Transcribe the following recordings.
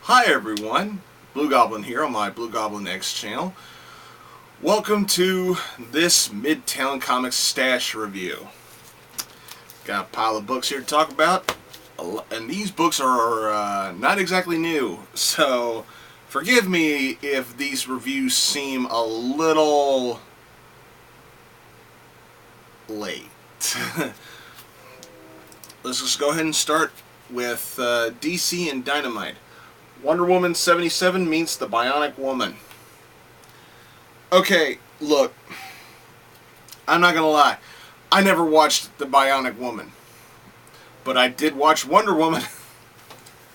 Hi everyone, Blugoblin here on my blugoblinX channel. Welcome to this Midtown Comics stash review. Got a pile of books here to talk about, and these books are not exactly new, so forgive me if these reviews seem a little late. Let's just go ahead and start with DC and Dynamite. Wonder Woman 77 meets the Bionic Woman. Okay, look, I'm not gonna lie, I never watched the Bionic Woman, but I did watch Wonder Woman.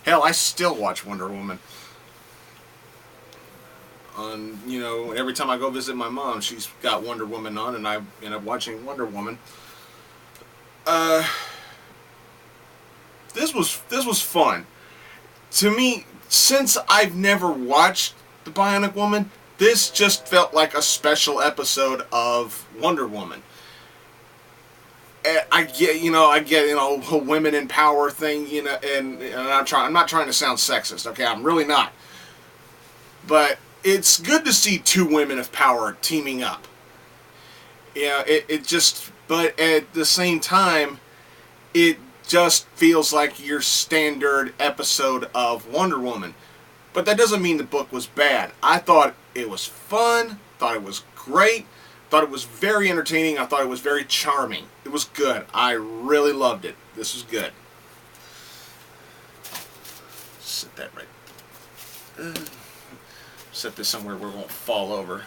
Hell, I still watch Wonder Woman. Every time I go visit my mom, she's got Wonder Woman on, and I end up watching Wonder Woman. This was fun. To me, since I've never watched the Bionic Woman, this just felt like a special episode of Wonder Woman. I get, whole women in power thing, and I'm not trying to sound sexist, okay? I'm really not. But it's good to see two women of power teaming up. Yeah, but at the same time, it just feels like your standard episode of Wonder Woman. But that doesn't mean the book was bad. I thought it was fun, thought it was great, thought it was very entertaining, I thought it was very charming. It was good. I really loved it. This was good. Set that right. Set this somewhere where it won't fall over.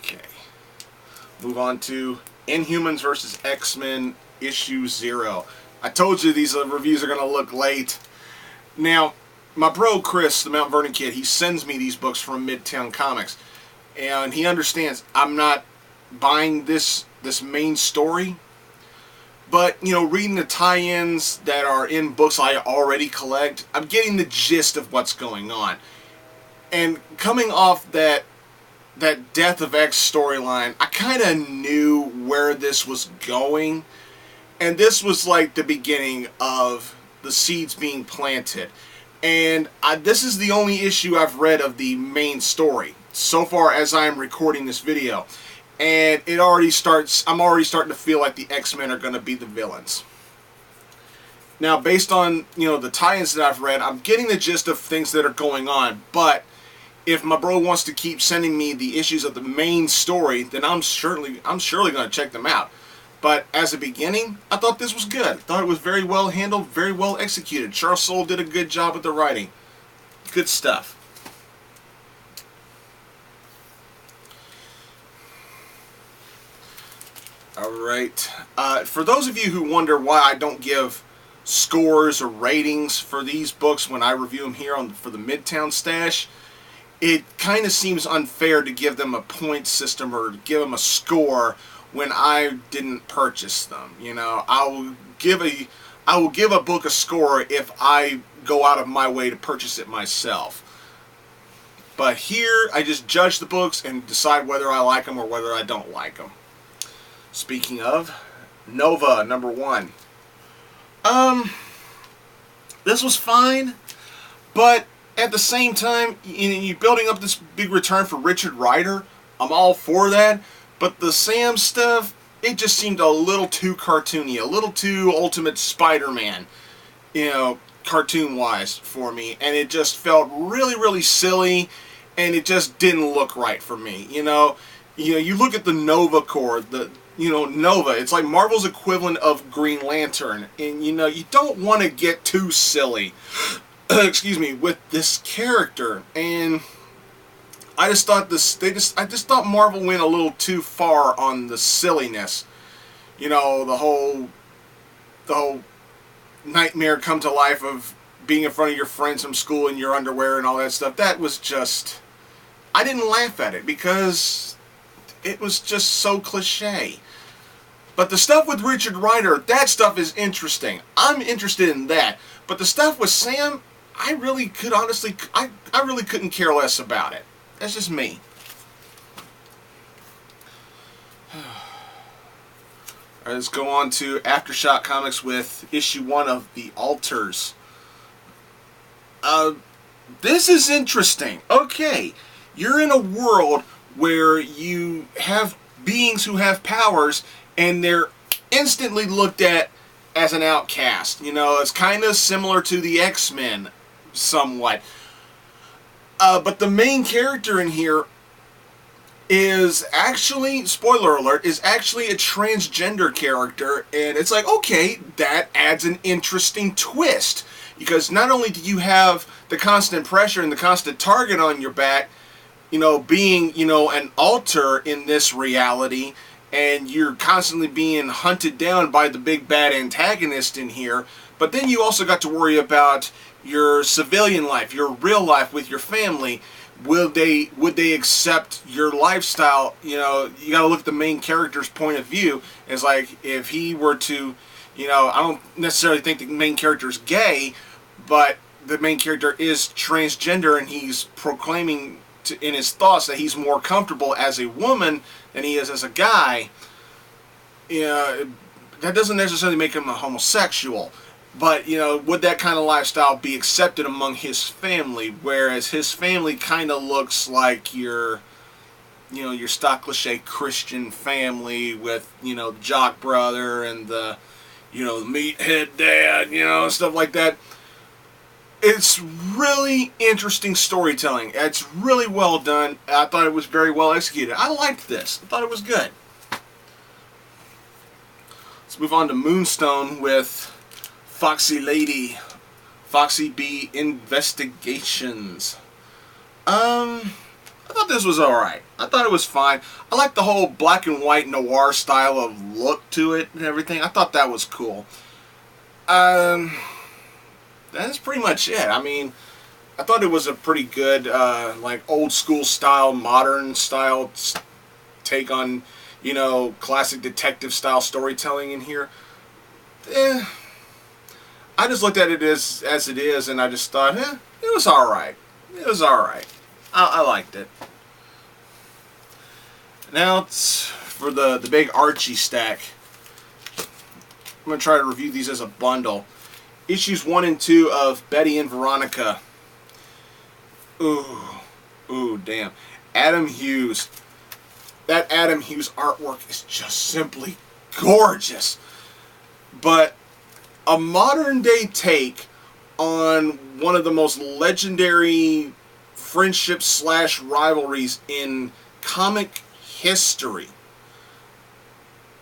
Okay. Move on to Inhumans vs. X-Men issue 0. I told you these reviews are going to look late. Now, my bro Chris, the Mount Vernon kid, he sends me these books from Midtown Comics. And he understands I'm not buying this main story. But, reading the tie-ins that are in books I already collect, I'm getting the gist of what's going on. And coming off that Death of X storyline, I kind of knew where this was going, and this was like the beginning of the seeds being planted. And this is the only issue I've read of the main story so far as I'm recording this video, and I'm already starting to feel like the X-Men are going to be the villains. Now, based on the tie-ins that I've read, I'm getting the gist of things that are going on, but if my bro wants to keep sending me the issues of the main story, then I'm surely going to check them out. But as a beginning, I thought this was good. I thought it was very well handled, very well executed. Charles Soule did a good job with the writing. Good stuff. Alright. For those of you who wonder why I don't give scores or ratings for these books when I review them here for the Midtown Stash, it kind of seems unfair to give them a point system or give them a score when I didn't purchase them. I will give a book a score if I go out of my way to purchase it myself. But here, I just judge the books and decide whether I like them or whether I don't like them. Speaking of, Nova #1. This was fine, but at the same time, you're building up this big return for Richard Rider. I'm all for that. But the Sam stuff, it just seemed a little too cartoony, a little too Ultimate Spider-Man, cartoon-wise for me. And it just felt really, really silly, and it just didn't look right for me. You look at the Nova Corps, Nova, it's like Marvel's equivalent of Green Lantern. And, you don't want to get too silly. Excuse me, with this character, and I just thought I just thought Marvel went a little too far on the silliness. The whole nightmare come to life of being in front of your friends from school in your underwear and all that stuff. That was just, I didn't laugh at it because it was just so cliche. But the stuff with Richard Rider, that stuff is interesting. I'm interested in that. But the stuff with Sam, I really couldn't care less about it. That's just me. All right, let's go on to Aftershock Comics with issue 1 of The Alters. This is interesting. Okay, you're in a world where you have beings who have powers, and they're instantly looked at as an outcast. You know, it's kind of similar to the X-Men, somewhat. But the main character in here is actually, spoiler alert, is actually a transgender character, and it's like, okay, that adds an interesting twist, because not only do you have the constant pressure and the constant target on your back, you know, being, you know, an alter in this reality, and you're constantly being hunted down by the big bad antagonist in here, but then you also got to worry about your civilian life, your real life with your family. Would they accept your lifestyle? You know, you got to look at the main character's point of view. It's like, if he were to, you know, I don't necessarily think the main character is gay, but the main character is transgender, and he's proclaiming in his thoughts that he's more comfortable as a woman than he is as a guy. You know, that doesn't necessarily make him a homosexual. But, you know, would that kind of lifestyle be accepted among his family? Whereas his family kind of looks like your, you know, your stock cliche Christian family with, you know, the jock brother and the, you know, the meathead dad, you know, stuff like that. It's really interesting storytelling. It's really well done. I thought it was very well executed. I liked this. I thought it was good. Let's move on to Moonstone with Foxy Lady, Foxy B Investigations. I thought this was alright. I thought it was fine. I like the whole black and white noir style of look to it and everything. I thought that was cool. That's pretty much it. I mean, I thought it was a pretty good, like, old school style, modern style take on, you know, classic detective style storytelling in here. I just looked at it as it is, and I just thought, it was alright. It was alright. I liked it. Now it's for the big Archie stack. I'm going to try to review these as a bundle. Issues 1 and 2 of Betty and Veronica. Ooh, damn. Adam Hughes. That Adam Hughes artwork is just simply gorgeous. But a modern day take on one of the most legendary friendships slash rivalries in comic history.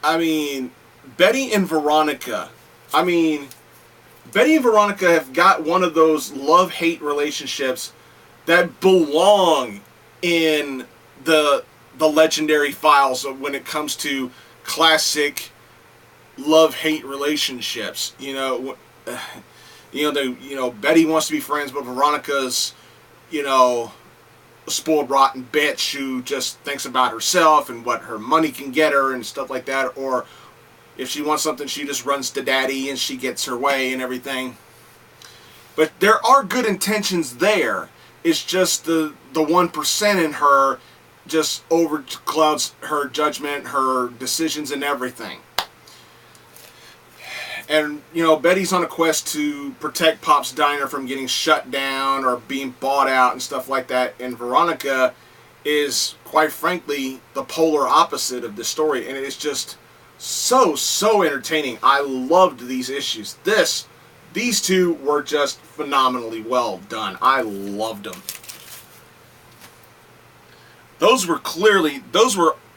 I mean, Betty and Veronica. Betty and Veronica have got one of those love-hate relationships that belong in the legendary files of when it comes to classic love-hate relationships. Betty wants to be friends, but Veronica's, you know, a spoiled, rotten bitch who just thinks about herself and what her money can get her and stuff like that. Or if she wants something, she just runs to daddy and she gets her way and everything. But there are good intentions there. It's just the 1% in her just overclouds her judgment, her decisions, and everything. And, you know, Betty's on a quest to protect Pop's Diner from getting shut down or being bought out and stuff like that. And Veronica is, quite frankly, the polar opposite of this story. And it's just so entertaining. I loved these issues. These two were just phenomenally well done. I loved them. Those were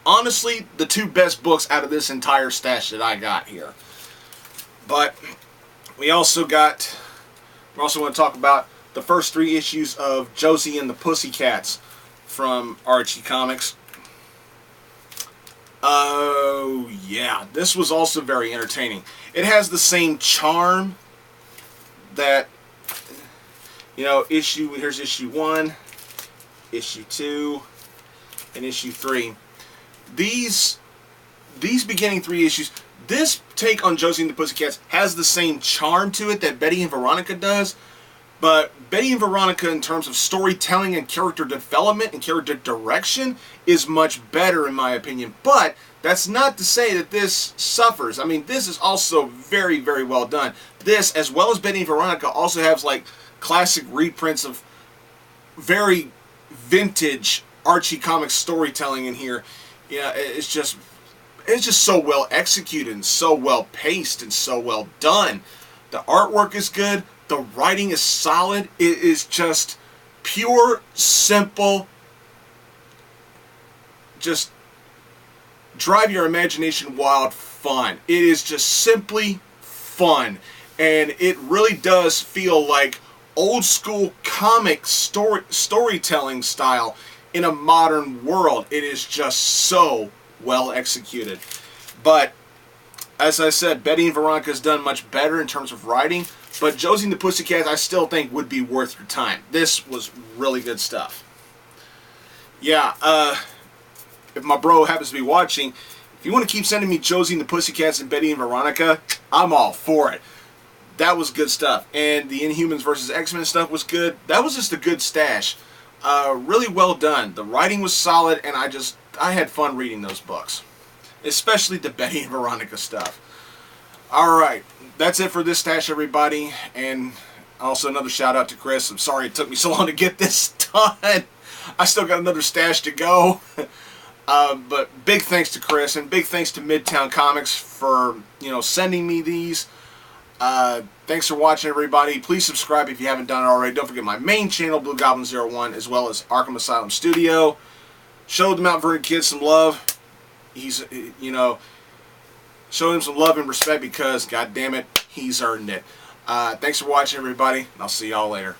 honestly the two best books out of this entire stash that I got here. But we also want to talk about the first 3 issues of Josie and the Pussycats from Archie Comics. Oh yeah, this was also very entertaining. It has the same charm that, you know, here's issue 1, issue 2, and issue 3. These beginning 3 issues, this take on Josie and the Pussycats has the same charm to it that Betty and Veronica does, But Betty and Veronica, in terms of storytelling and character development and character direction, is much better in my opinion. But that's not to say that this suffers. I mean, this is also very, very well done. This, as well as Betty and Veronica, also has like classic reprints of very vintage Archie Comics storytelling in here. Yeah, it's just so well executed and so well paced and so well done. The artwork is good. The writing is solid. It is just pure, simple, just drive your imagination wild fun. It is just simply fun. And it really does feel like old school comic storytelling style in a modern world. It is just so well executed. But as I said, Betty and Veronica has done much better in terms of writing, but Josie and the Pussycats I still think would be worth your time. This was really good stuff. Yeah, if my bro happens to be watching, if you want to keep sending me Josie and the Pussycats and Betty and Veronica, I'm all for it. That was good stuff. And the Inhumans versus X-Men stuff was good. That was just a good stash. Really well done. The writing was solid, and I had fun reading those books. Especially the Betty and Veronica stuff. Alright, that's it for this stash, everybody. And also another shout out to Chris. I'm sorry it took me so long to get this done. I still got another stash to go. But big thanks to Chris, and big thanks to Midtown Comics for, sending me these. Thanks for watching, everybody. Please subscribe if you haven't done it already. Don't forget my main channel, Blugoblin01, as well as Arkham Asylum Studio. Show the Mount Vernon kid some love. He's, show him some love and respect because, god damn it, he's earned it. Thanks for watching, everybody, and I'll see y'all later.